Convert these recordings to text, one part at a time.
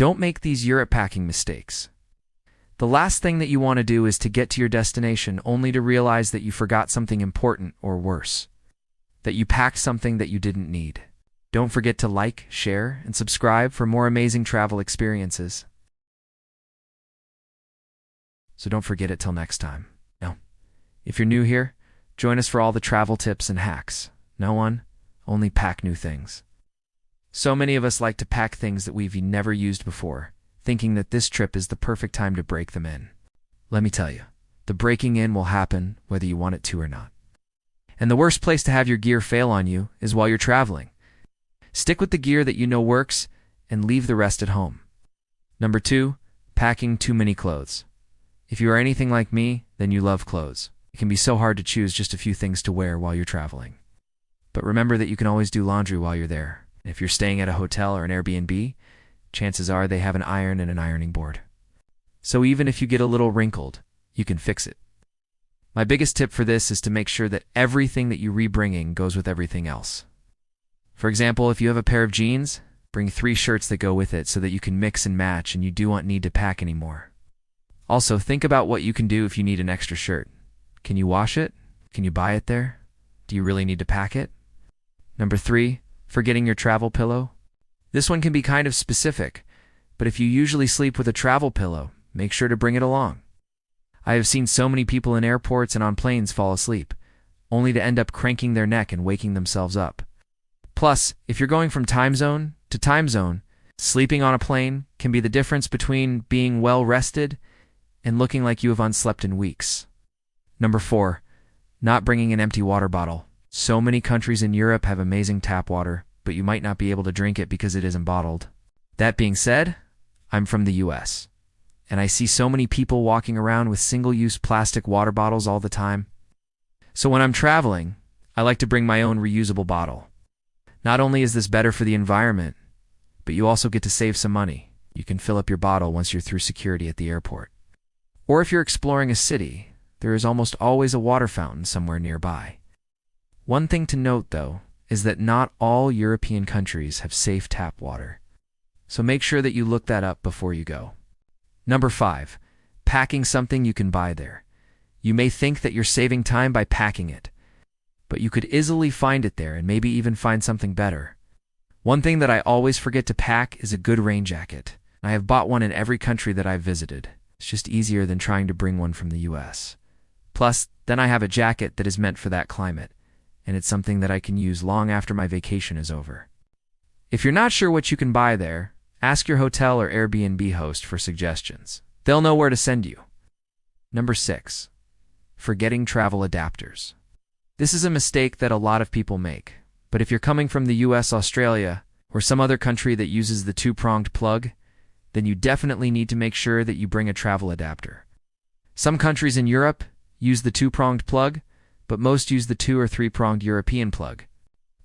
Don't make these Europe packing mistakes. The last thing that you want to do is to get to your destination only to realize that you forgot something important, or worse, that you packed something that you didn't need. Don't forget to like, share, and subscribe for more amazing travel experiences. So don't forget it till next time. Now, if you're new here, join us for all the travel tips and hacks. No one, only pack new things. So many of us like to pack things that we've never used before, thinking that this trip is the perfect time to break them in. Let me tell you, the breaking in will happen whether you want it to or not. And the worst place to have your gear fail on you is while you're traveling. Stick with the gear that you know works and leave the rest at home. Number 2, packing too many clothes. If you are anything like me, then you love clothes. It can be so hard to choose just a few things to wear while you're traveling. But remember that you can always do laundry while you're there. And if you're staying at a hotel or an Airbnb, chances are they have an iron and an ironing board. So even if you get a little wrinkled, you can fix it. My biggest tip for this is to make sure that everything that you bringing goes with everything else. For example, if you have a pair of jeans, bring 3 shirts that go with it so that you can mix and match and you do not need to pack anymore. Also, think about what you can do if you need an extra shirt. Can you wash it? Can you buy it there? Do you really need to pack it? Number 3, forgetting your travel pillow. This one can be kind of specific, but if you usually sleep with a travel pillow, make sure to bring it along. I have seen so many people in airports and on planes fall asleep, only to end up cranking their neck and waking themselves up. Plus, if you're going from time zone to time zone, sleeping on a plane can be the difference between being well rested and looking like you have unslept in weeks. Number 4, not bringing an empty water bottle. So many countries in Europe have amazing tap water, but you might not be able to drink it because it isn't bottled. That being said, I'm from the US, and I see so many people walking around with single-use plastic water bottles all the time. So when I'm traveling, I like to bring my own reusable bottle. Not only is this better for the environment, but you also get to save some money. You can fill up your bottle once you're through security at the airport. Or if you're exploring a city, there is almost always a water fountain somewhere nearby. One thing to note, though, is that not all European countries have safe tap water. So make sure that you look that up before you go. Number 5, packing something you can buy there. You may think that you're saving time by packing it, but you could easily find it there and maybe even find something better. One thing that I always forget to pack is a good rain jacket. I have bought one in every country that I've visited. It's just easier than trying to bring one from the US. Plus, then I have a jacket that is meant for that climate, and it's something that I can use long after my vacation is over. If you're not sure what you can buy there, ask your hotel or Airbnb host for suggestions. They'll know where to send you. Number 6, forgetting travel adapters. This is a mistake that a lot of people make, but if you're coming from the US, Australia, or some other country that uses the 2-pronged plug, then you definitely need to make sure that you bring a travel adapter. Some countries in Europe use the 2-pronged plug, but most use the 2 or 3-pronged European plug.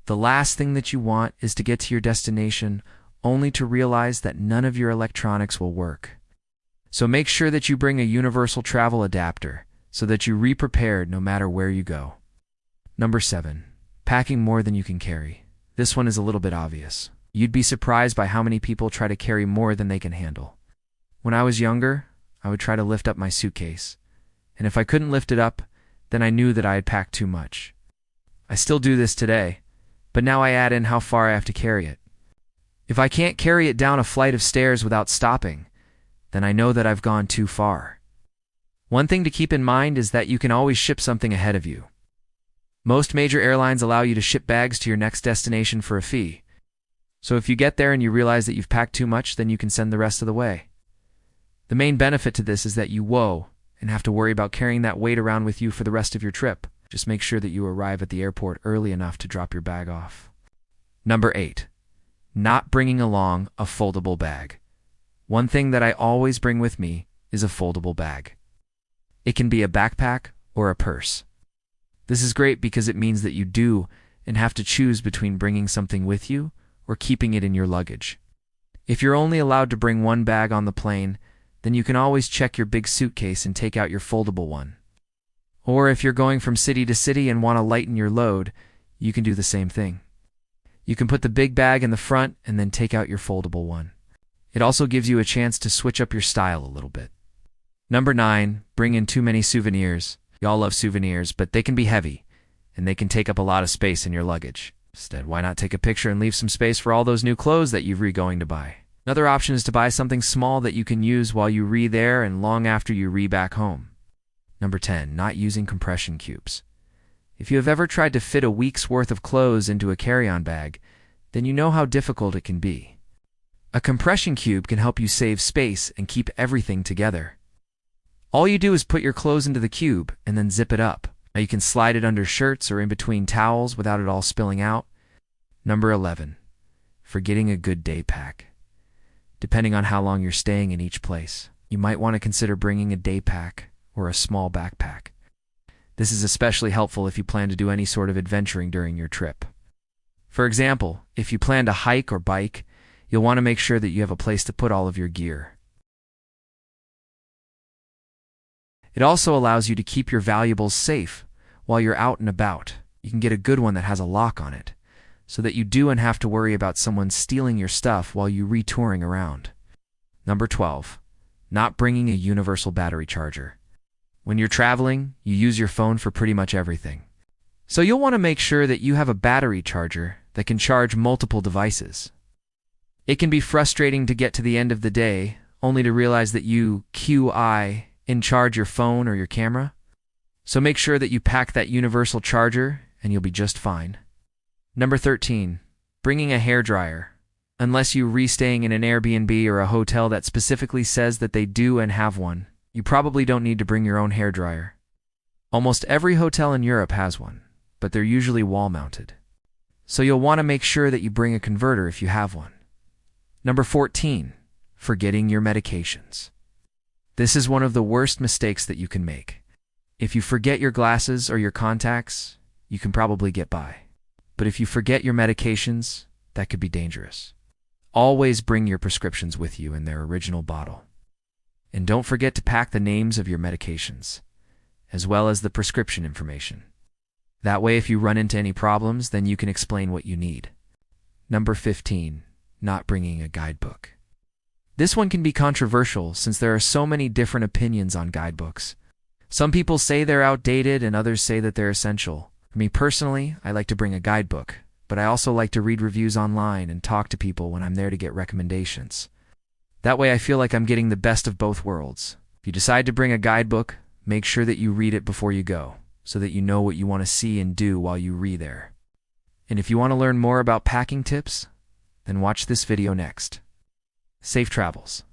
The last thing that you want is to get to your destination only to realize that none of your electronics will work. So make sure that you bring a universal travel adapter so that you're prepared no matter where you go. Number 7, packing more than you can carry. This one is a little bit obvious. You'd be surprised by how many people try to carry more than they can handle. When I was younger, I would try to lift up my suitcase, and if I couldn't lift it up, then I knew that I had packed too much. I still do this today, but now I add in how far I have to carry it. If I can't carry it down a flight of stairs without stopping, then I know that I've gone too far. One thing to keep in mind is that you can always ship something ahead of you. Most major airlines allow you to ship bags to your next destination for a fee. So if you get there and you realize that you've packed too much, then you can send the rest of the way. The main benefit to this is that you won't have to worry about carrying that weight around with you for the rest of your trip. Just make sure that you arrive at the airport early enough to drop your bag off. Number 8, not bringing along a foldable bag. One thing that I always bring with me is a foldable bag. It can be a backpack or a purse. This is great because it means that you do and have to choose between bringing something with you or keeping it in your luggage. If you're only allowed to bring one bag on the plane, then you can always check your big suitcase and take out your foldable one. Or if you're going from city to city and want to lighten your load, you can do the same thing. You can put the big bag in the front and then take out your foldable one. It also gives you a chance to switch up your style a little bit. Number 9, bring in too many souvenirs. Y'all love souvenirs, but they can be heavy, and they can take up a lot of space in your luggage. Instead, why not take a picture and leave some space for all those new clothes that you're going to buy? Another option is to buy something small that you can use while you there and long after you back home. Number 10, not using compression cubes. If you have ever tried to fit a week's worth of clothes into a carry-on bag, then you know how difficult it can be. A compression cube can help you save space and keep everything together. All you do is put your clothes into the cube and then zip it up. Now you can slide it under shirts or in between towels without it all spilling out. Number 11, forgetting a good day pack. Depending on how long you're staying in each place, you might want to consider bringing a day pack or a small backpack. This is especially helpful if you plan to do any sort of adventuring during your trip. For example, if you plan to hike or bike, you'll want to make sure that you have a place to put all of your gear. It also allows you to keep your valuables safe while you're out and about. You can get a good one that has a lock on it, so that you don't have to worry about someone stealing your stuff while you're touring around. Number 12, not bringing a universal battery charger. When you're traveling, you use your phone for pretty much everything. So you'll want to make sure that you have a battery charger that can charge multiple devices. It can be frustrating to get to the end of the day only to realize that you in charge your phone or your camera. So make sure that you pack that universal charger and you'll be just fine. Number 13, bringing a hairdryer. Unless you're staying in an Airbnb or a hotel that specifically says that they do and have one, you probably don't need to bring your own hairdryer. Almost every hotel in Europe has one, but they're usually wall-mounted. So you'll want to make sure that you bring a converter if you have one. Number 14, forgetting your medications. This is one of the worst mistakes that you can make. If you forget your glasses or your contacts, you can probably get by. But if you forget your medications, that could be dangerous. Always bring your prescriptions with you in their original bottle. And don't forget to pack the names of your medications, as well as the prescription information. That way, if you run into any problems, then you can explain what you need. Number 15, not bringing a guidebook. This one can be controversial since there are so many different opinions on guidebooks. Some people say they're outdated and others say that they're essential. For me personally, I like to bring a guidebook, but I also like to read reviews online and talk to people when I'm there to get recommendations. That way I feel like I'm getting the best of both worlds. If you decide to bring a guidebook, make sure that you read it before you go, so that you know what you want to see and do while you there. And if you want to learn more about packing tips, then watch this video next. Safe travels.